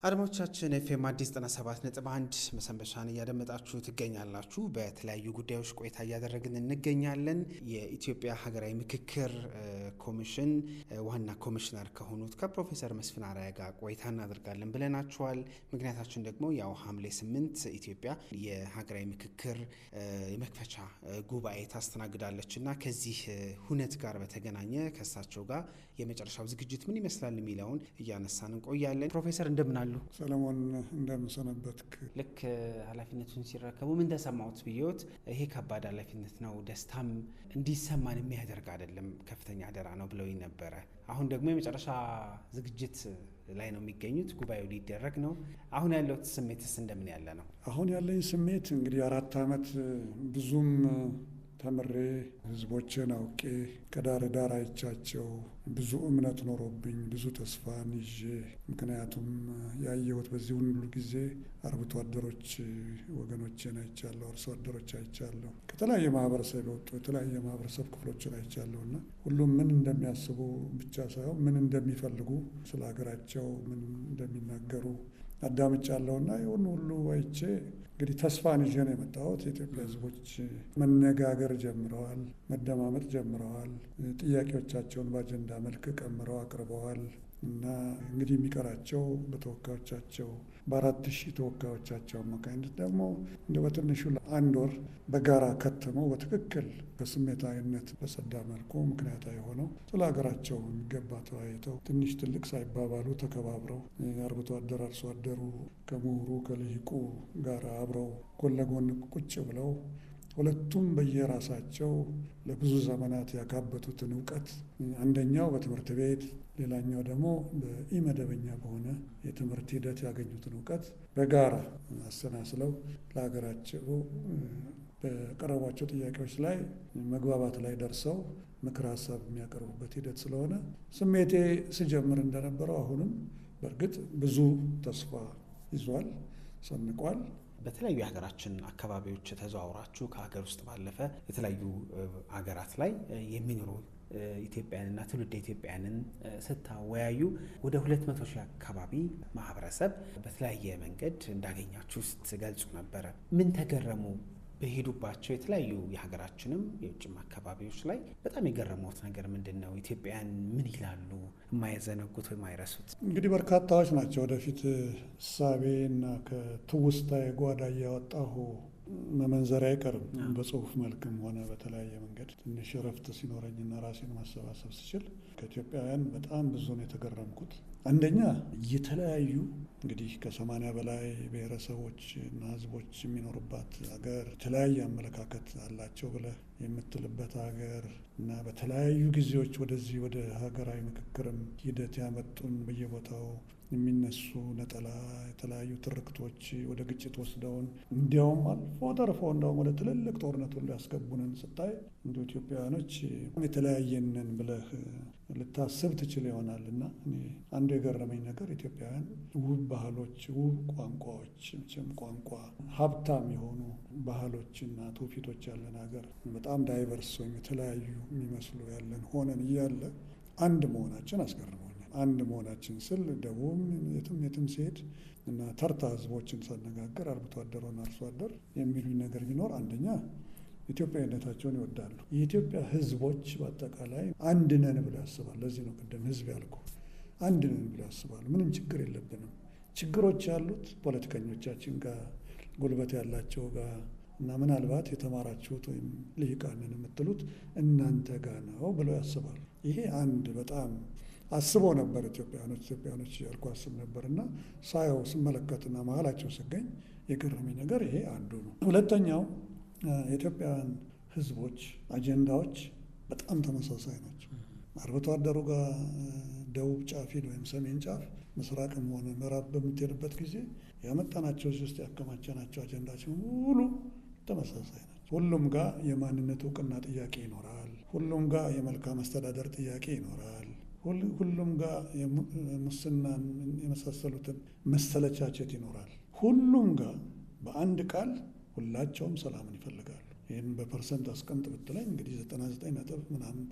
አድማጮቻችን ኤፍኤም አዲስ 97.1 መሰንበቻን እያደመጣችሁ ትገኛላችሁ። በተለያዩ ጉዳዮች ቆይታ እያደረግን እንገኛለን። የኢትዮጵያ ሀገራዊ ምክክር ኮሚሽን ዋና ኮሚሽነር ከሆኑት ከፕሮፌሰር መስፍን አርአያ ጋር ቆይታ እናደርጋለን ብለናችኋል። ምክንያታችን ደግሞ ያው ሐምሌ 8 ኢትዮጵያ የሀገራዊ ምክክር የመክፈቻ ጉባኤ ታስተናግዳለች እና ከዚህ ሁነት ጋር በተገናኘ ከእሳቸው ጋር የመጨረሻው ዝግጅት ምን ይመስላል የሚለውን እያነሳን እንቆያለን። ፕሮፌሰር እንደምን ሰለሞን እንደምሰነበትክ። ልክ ኃላፊነቱን ሲረከቡ ምን ተሰማዎት ብዬዎት፣ ይሄ ከባድ ኃላፊነት ነው፣ ደስታም እንዲሰማን የሚያደርግ አይደለም፣ ከፍተኛ አደራ ነው ብለውኝ ነበረ። አሁን ደግሞ የመጨረሻ ዝግጅት ላይ ነው የሚገኙት፣ ጉባኤው ሊደረግ ነው። አሁን ያለው ስሜትስ እንደምን ያለ ነው? አሁን ያለኝ ስሜት እንግዲህ 4 ዓመት ብዙም ተምሬ ህዝቦችን አውቄ ከዳር ዳር አይቻቸው ብዙ እምነት ኖሮብኝ ብዙ ተስፋን ይዤ፣ ምክንያቱም ያየሁት በዚህ ሁሉ ጊዜ አርብቶ አደሮች ወገኖችን አይቻለሁ፣ አርሶ አደሮች አይቻለሁ፣ ከተለያየ ማህበረሰብ የወጡ የተለያየ ማህበረሰብ ክፍሎችን አይቻለሁ እና ሁሉም ምን እንደሚያስቡ ብቻ ሳይሆን ምን እንደሚፈልጉ ስለ ሀገራቸው ምን እንደሚናገሩ አዳምጫለሁና ይሁን ሁሉ አይቼ እንግዲህ ተስፋን ይዤ ነው የመጣሁት። የኢትዮጵያ ህዝቦች መነጋገር ጀምረዋል፣ መደማመጥ ጀምረዋል፣ ጥያቄዎቻቸውን በአጀንዳ መልክ ቀምረው አቅርበዋል እና እንግዲህ የሚቀራቸው በተወካዮቻቸው በ4000 ተወካዮቻቸው አማካኝነት ደግሞ እንደ በትንሹ ለ1 ወር በጋራ ከትመው በትክክል በስሜታዊነት በጸዳ መልኩ ምክንያታዊ ሆነው ስለ ሀገራቸው የሚገባ ተወያይተው ትንሽ ትልቅ ሳይባባሉ ተከባብረው አርብቶ አደር አርሶ አደሩ ከምሁሩ ከልሂቁ ጋር አብረው ጎን ለጎን ቁጭ ብለው ሁለቱም በየራሳቸው ለብዙ ዘመናት ያካበቱትን እውቀት አንደኛው በትምህርት ቤት ሌላኛው ደግሞ በኢመደበኛ በሆነ የትምህርት ሂደት ያገኙትን እውቀት በጋራ አሰናስለው ለሀገራቸው በቀረቧቸው ጥያቄዎች ላይ መግባባት ላይ ደርሰው ምክር ሀሳብ የሚያቀርቡበት ሂደት ስለሆነ ስሜቴ ስጀምር እንደነበረው አሁንም በእርግጥ ብዙ ተስፋ ይዟል፣ ሰንቋል። በተለያዩ የሀገራችን አካባቢዎች ተዘዋውራችሁ ከሀገር ውስጥ ባለፈ የተለያዩ ሀገራት ላይ የሚኖሩ ኢትዮጵያውያንና ትውልደ ኢትዮጵያውያንን ስታወያዩ ወደ 200 ሺህ አካባቢ ማህበረሰብ በተለያየ መንገድ እንዳገኛችሁ ስትገልጹ ነበረ። ምን ተገረሙ? በሄዱባቸው የተለያዩ የሀገራችንም የውጭም አካባቢዎች ላይ በጣም የገረመዎት ነገር ምንድን ነው? ኢትዮጵያውያን ምን ይላሉ? የማይዘነጉት ወይም አይረሱት? እንግዲህ በርካታዎች ናቸው። ወደፊት እሳቤና ከትውስታ ጓዳ እያወጣሁ መመንዘር አይቀርም። በጽሁፍ መልክም ሆነ በተለያየ መንገድ ትንሽ እረፍት ሲኖረኝና ራሴን ማሰባሰብ ስችል ከኢትዮጵያውያን በጣም ብዙ ነው የተገረምኩት። አንደኛ የተለያዩ እንግዲህ ከ80 በላይ ብሔረሰቦች እና ህዝቦች የሚኖሩባት ሀገር፣ የተለያየ አመለካከት አላቸው ብለህ የምትልበት ሀገር እና በተለያዩ ጊዜዎች ወደዚህ ወደ ሀገራዊ ምክክርም ሂደት ያመጡን በየቦታው የሚነሱ ነጠላ የተለያዩ ትርክቶች ወደ ግጭት ወስደውን እንዲያውም አልፎ ተርፎ እንደውም ወደ ትልልቅ ጦርነት ሁሉ ያስገቡንን ስታይ እንደ ኢትዮጵያውያኖች የተለያየንን ብለህ ልታስብ ትችል ይሆናል እና አንዱ የገረመኝ ነገር ኢትዮጵያውያን ውብ ባህሎች፣ ውብ ቋንቋዎች፣ መቼም ቋንቋ ሀብታም የሆኑ ባህሎችና ትውፊቶች ያለን ሀገር በጣም ዳይቨርስ ወይም የተለያዩ የሚመስሉ ያለን ሆነን እያለ አንድ መሆናችን አስገርመኛል። አንድ መሆናችን ስል ደቡብ የትም ሲሄድ እና ተርታ ህዝቦችን ሳነጋገር አርብቶ አደሩን አርሶ አደር የሚሉኝ ነገር ቢኖር አንደኛ ኢትዮጵያዊነታቸውን ይወዳሉ። የኢትዮጵያ ህዝቦች በአጠቃላይ አንድ ነን ብለው ያስባሉ። ለዚህ ነው ቅድም ህዝብ ያልኩ አንድ ነን ብለው ያስባሉ። ምንም ችግር የለብንም። ችግሮች ያሉት ፖለቲከኞቻችን ጋር፣ ጉልበት ያላቸው ጋር እና ምናልባት የተማራችሁት ወይም ልሂቃንን የምትሉት እናንተ ጋር ነው ብለው ያስባሉ። ይሄ አንድ በጣም አስበው ነበር ኢትዮጵያኖች ያልኩ አስብ ነበር እና ሳየው ስመለከትና መሀላቸው ስገኝ የገረመኝ ነገር ይሄ አንዱ ነው። ሁለተኛው የኢትዮጵያውያን ህዝቦች አጀንዳዎች በጣም ተመሳሳይ ናቸው። አርብቶ አደሩ ጋር ደቡብ ጫፍ ወይም ሰሜን ጫፍ ምስራቅም ሆነ ምዕራብ በምትሄድበት ጊዜ ያመጣናቸው እዚህ ውስጥ ያከማቸናቸው አጀንዳዎች ሙሉ ተመሳሳይ ናቸው። ሁሉም ጋር የማንነት እውቅና ጥያቄ ይኖራል። ሁሉም ጋር የመልካም አስተዳደር ጥያቄ ይኖራል። ሁሉም ጋር ሙስናን የመሳሰሉትን መሰለቻቸት ይኖራል። ሁሉም ጋር በአንድ ቃል ሁላቸውም ሰላምን ይፈልጋሉ። ይህን በፐርሰንት አስቀምጥ ብትለኝ እንግዲህ 99.ምናምን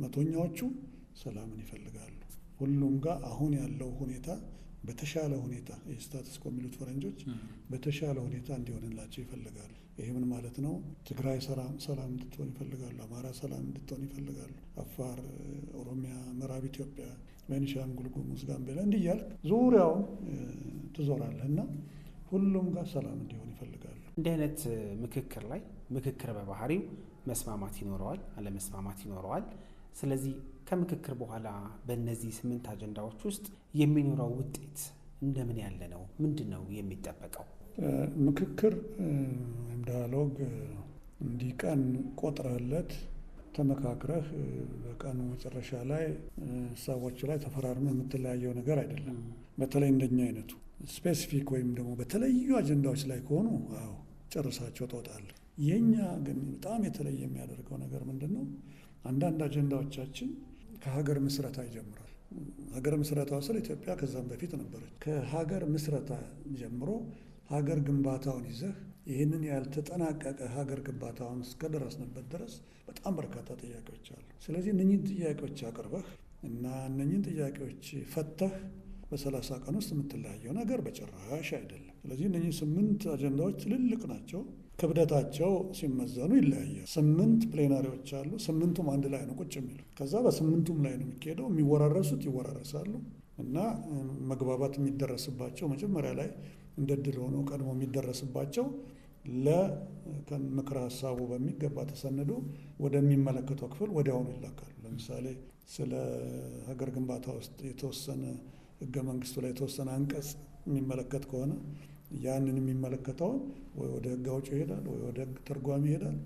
%ዎቹ ሰላምን ይፈልጋሉ። ሁሉም ጋር አሁን ያለው ሁኔታ በተሻለ ሁኔታ የስታትስ ኮ የሚሉት ፈረንጆች በተሻለ ሁኔታ እንዲሆንላቸው ይፈልጋሉ። ይህ ምን ማለት ነው? ትግራይ ሰላም እንድትሆን ይፈልጋሉ። አማራ ሰላም እንድትሆን ይፈልጋሉ። አፋር፣ ኦሮሚያ፣ ምዕራብ ኢትዮጵያ፣ ቤኒሻንጉል ጉሙዝ፣ ጋምቤላ እንዲህ እያልክ ዙሪያውን ትዞራለህ እና ሁሉም ጋር ሰላም እንዲሆን ይፈልጋሉ። እንዲህ አይነት ምክክር ላይ ምክክር በባህሪው መስማማት ይኖረዋል፣ አለመስማማት ይኖረዋል። ስለዚህ ከምክክር በኋላ በእነዚህ 8 አጀንዳዎች ውስጥ የሚኖረው ውጤት እንደምን ያለ ነው? ምንድን ነው የሚጠበቀው? ምክክር ወይም ዳያሎግ እንዲህ ቀን ቆጥረህለት ተመካክረህ በቀኑ መጨረሻ ላይ ሀሳቦች ላይ ተፈራርመህ የምትለያየው ነገር አይደለም። በተለይ እንደኛ አይነቱ ስፔሲፊክ ወይም ደግሞ በተለዩ አጀንዳዎች ላይ ከሆኑ አዎ ጨርሳቸው ትወጣለህ። የኛ ግን በጣም የተለየ የሚያደርገው ነገር ምንድን ነው? አንዳንድ አጀንዳዎቻችን ከሀገር ምስረታ ይጀምራል። ሀገር ምስረታ ስለ ኢትዮጵያ ከዛም በፊት ነበረች። ከሀገር ምስረታ ጀምሮ ሀገር ግንባታውን ይዘህ ይህንን ያልተጠናቀቀ ሀገር ግንባታውን እስከደረስንበት ድረስ በጣም በርካታ ጥያቄዎች አሉ። ስለዚህ እነኝህን ጥያቄዎች አቅርበህ እና እነኝህን ጥያቄዎች ፈተህ በ30 ቀን ውስጥ የምትለያየው ነገር በጭራሽ አይደለም። ስለዚህ እነኚህ 8 አጀንዳዎች ትልልቅ ናቸው። ክብደታቸው ሲመዘኑ ይለያያል። 8 ፕሌናሪዎች አሉ። 8ቱም አንድ ላይ ነው ቁጭ የሚሉ። ከዛ በ8ቱም ላይ ነው የሚካሄደው። የሚወራረሱት ይወራረሳሉ እና መግባባት የሚደረስባቸው መጀመሪያ ላይ እንደ ድል ሆኖ ቀድሞ የሚደረስባቸው ለምክረ ሀሳቡ በሚገባ ተሰንዶ ወደሚመለከተው ክፍል ወዲያውኑ ይላካሉ። ለምሳሌ ስለ ሀገር ግንባታ ውስጥ የተወሰነ ህገ መንግስቱ ላይ የተወሰነ አንቀጽ የሚመለከት ከሆነ ያንን የሚመለከተውን ወይ ወደ ህግ አውጪው ይሄዳል፣ ወይ ወደ ህግ ተርጓሚ ይሄዳል፣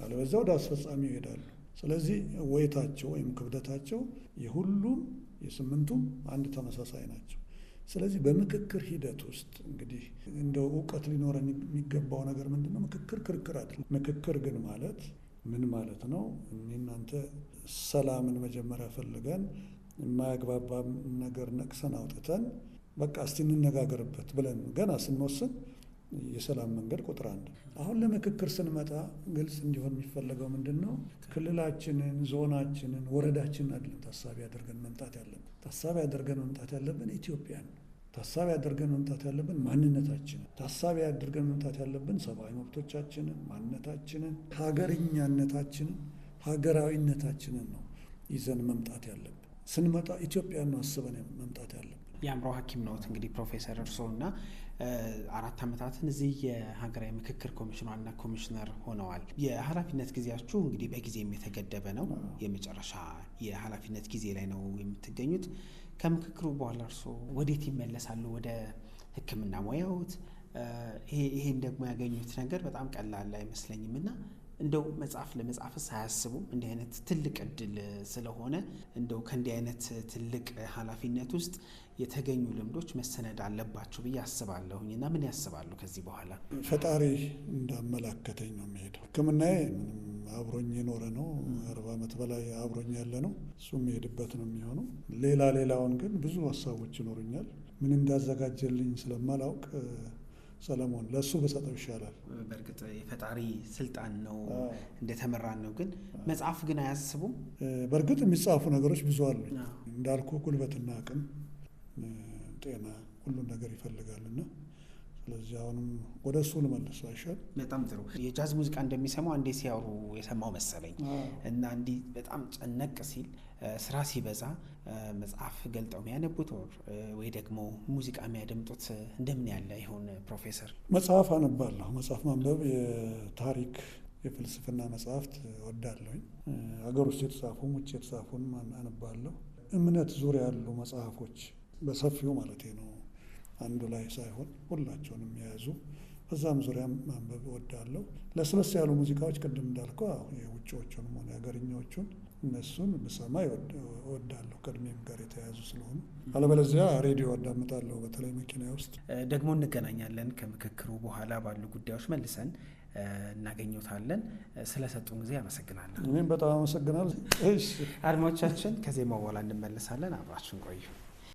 አለበለዚያ ወደ አስፈጻሚው ይሄዳሉ። ስለዚህ ወይታቸው ወይም ክብደታቸው የሁሉም የ8ቱም አንድ ተመሳሳይ ናቸው። ስለዚህ በምክክር ሂደት ውስጥ እንግዲህ እንደው እውቀት ሊኖረን የሚገባው ነገር ምንድን ነው? ምክክር ክርክር አይደለም። ምክክር ግን ማለት ምን ማለት ነው? እናንተ ሰላምን መጀመሪያ ፈልገን የማያግባባ ነገር ነቅሰን አውጥተን በቃ እስቲ እንነጋገርበት ብለን ገና ስንወስን የሰላም መንገድ ቁጥር 1። አሁን ለምክክር ስንመጣ ግልጽ እንዲሆን የሚፈለገው ምንድን ነው? ክልላችንን፣ ዞናችንን፣ ወረዳችንን አይደለም ታሳቢ አድርገን መምጣት ያለብን። ታሳቢ አድርገን መምጣት ያለብን ኢትዮጵያን፣ ታሳቢ አድርገን መምጣት ያለብን ማንነታችንን፣ ታሳቢ አድርገን መምጣት ያለብን ሰብአዊ መብቶቻችንን፣ ማንነታችንን፣ ሀገርኛነታችንን፣ ሀገራዊነታችንን ነው ይዘን መምጣት ያለብን። ስንመጣ ኢትዮጵያን ነው አስበን መምጣት ያለብን። የአእምሮ ሐኪም ነዎት እንግዲህ ፕሮፌሰር እርስዎ እና 4 ዓመታትን እዚህ የሀገራዊ ምክክር ኮሚሽን ዋና ኮሚሽነር ሆነዋል። የኃላፊነት ጊዜያችሁ እንግዲህ በጊዜም የተገደበ ነው። የመጨረሻ የኃላፊነት ጊዜ ላይ ነው የምትገኙት። ከምክክሩ በኋላ እርስዎ ወዴት ይመለሳሉ? ወደ ሕክምና ሙያዎት? ይሄን ደግሞ ያገኙት ነገር በጣም ቀላል አይመስለኝም እና እንደው መጽሐፍ ለመጻፍስ አያስቡም? እንዲህ አይነት ትልቅ እድል ስለሆነ እንደው ከእንዲህ አይነት ትልቅ ኃላፊነት ውስጥ የተገኙ ልምዶች መሰነድ አለባቸው ብዬ አስባለሁኝ እና ምን ያስባሉ ከዚህ በኋላ? ፈጣሪ እንዳመላከተኝ ነው የሚሄደው። ሕክምናዬ ምንም አብሮኝ የኖረ ነው። 40 ዓመት በላይ አብሮኝ ያለ ነው። እሱ የሚሄድበት ነው የሚሆነው። ሌላውን ግን ብዙ ሀሳቦች ይኖሩኛል። ምን እንዳዘጋጀልኝ ስለማላውቅ ሰለሞን ለእሱ በሰጠው ይሻላል። በእርግጥ የፈጣሪ ስልጣን ነው እንደተመራን ነው። ግን መጽሐፍ ግን አያስቡም? በእርግጥ የሚጻፉ ነገሮች ብዙ አሉ። እንዳልኩ ጉልበትና አቅም፣ ጤና ሁሉን ነገር ይፈልጋልና ስለዚህ አሁንም ወደ እሱ ልመልሱ አይሻል? በጣም ጥሩ። የጃዝ ሙዚቃ እንደሚሰማው አንዴ ሲያወሩ የሰማው መሰለኝ እና እንዲህ በጣም ጨነቅ ሲል ስራ ሲበዛ መጽሐፍ ገልጠው የሚያነቡት ወይ ደግሞ ሙዚቃ የሚያደምጡት እንደምን ያለ ይሆን ፕሮፌሰር? መጽሐፍ አነባለሁ። መጽሐፍ ማንበብ የታሪክ የፍልስፍና መጽሐፍት ወዳለሁኝ። ሀገር ውስጥ የተጻፉም ውጭ የተጻፉን አነባለሁ። እምነት ዙሪያ ያሉ መጽሐፎች በሰፊው ማለት ነው፣ አንዱ ላይ ሳይሆን ሁላቸውንም የያዙ በዛም ዙሪያ ማንበብ እወዳለሁ። ለስለስ ያሉ ሙዚቃዎች ቅድም እንዳልከው የውጭዎቹንም ሆነ የሀገርኛዎቹን እነሱን ብሰማ እወዳለሁ፣ ከእድሜም ጋር የተያያዙ ስለሆኑ። አለበለዚያ ሬዲዮ አዳምጣለሁ፣ በተለይ መኪና ውስጥ። ደግሞ እንገናኛለን። ከምክክሩ በኋላ ባሉ ጉዳዮች መልሰን እናገኘታለን። ስለሰጡን ጊዜ አመሰግናለሁ። እኔም በጣም አመሰግናለሁ። አድማጮቻችን ከዜማው በኋላ እንመለሳለን። አብራችን ቆዩ።